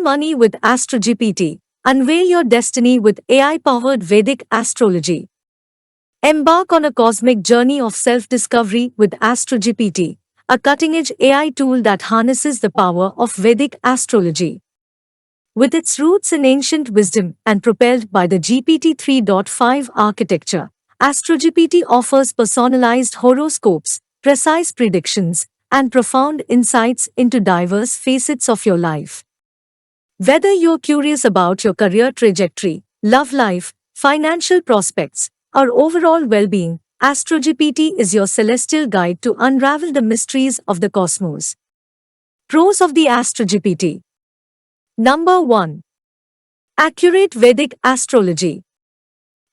money with AstroGPT. Unveil your destiny with AI-powered Vedic astrology. Embark on a cosmic journey of self-discovery with AstroGPT, a cutting-edge AI tool that harnesses the power of Vedic astrology. With its roots in ancient wisdom and propelled by the GPT 3.5 architecture, AstroGPT offers personalized horoscopes, precise predictions, and profound insights into diverse facets of your life. Whether you're curious about your career trajectory, love life, financial prospects, or overall well-being, AstroGPT is your celestial guide to unravel the mysteries of the cosmos. Pros of the AstroGPT. Number 1. Accurate Vedic astrology.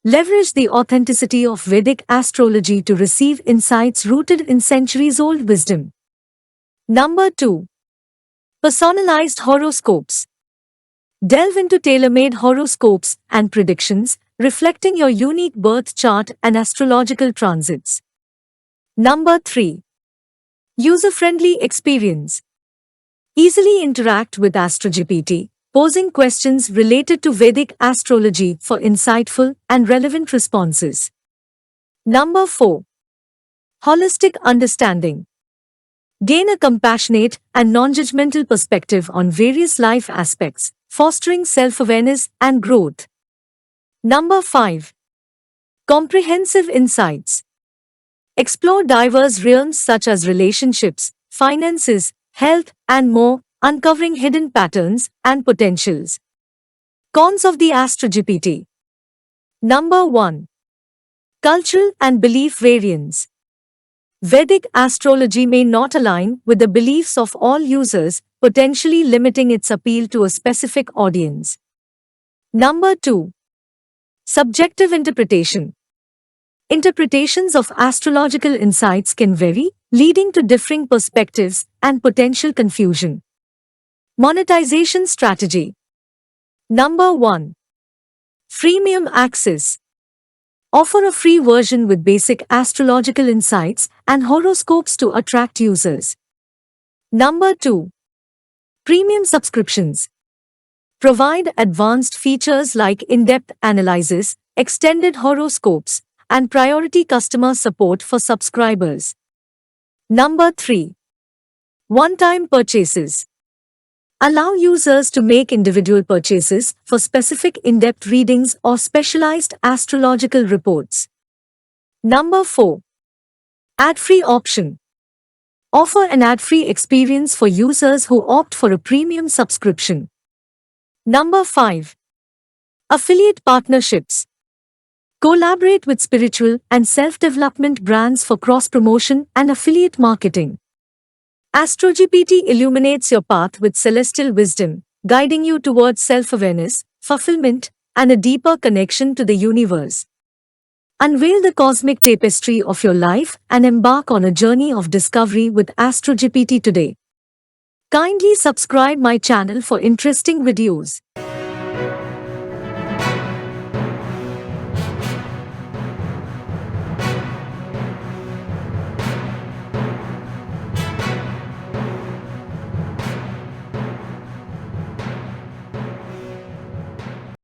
Leverage the authenticity of Vedic astrology to receive insights rooted in centuries-old wisdom. Number 2. Personalized horoscopes. Delve into tailor-made horoscopes and predictions, reflecting your unique birth chart and astrological transits. Number 3. User-friendly experience. Easily interact with AstroGPT, posing questions related to Vedic astrology for insightful and relevant responses. Number 4. Holistic understanding. Gain a compassionate and non-judgmental perspective on various life aspects, fostering self-awareness and growth. Number 5. Comprehensive insights. Explore diverse realms such as relationships, finances, health, and more, uncovering hidden patterns and potentials. Cons of the AstroGPT. Number 1. Cultural and belief variance. Vedic astrology may not align with the beliefs of all users, potentially limiting its appeal to a specific audience. Number 2. Subjective interpretation. Interpretations of astrological insights can vary, leading to differing perspectives and potential confusion. Monetization strategy. Number 1. Freemium access. Offer a free version with basic astrological insights and horoscopes to attract users. Number 2. Premium subscriptions. Provide advanced features like in-depth analysis, extended horoscopes, and priority customer support for subscribers. Number 3. One-time purchases. Allow users to make individual purchases for specific in-depth readings or specialized astrological reports. Number 4. Ad-free option. Offer an ad-free experience for users who opt for a premium subscription. Number 5. Affiliate partnerships. Collaborate with spiritual and self-development brands for cross-promotion and affiliate marketing. AstroGPT illuminates your path with celestial wisdom, guiding you towards self-awareness, fulfillment, and a deeper connection to the universe. Unveil the cosmic tapestry of your life and embark on a journey of discovery with AstroGPT today. Kindly subscribe my channel for interesting videos.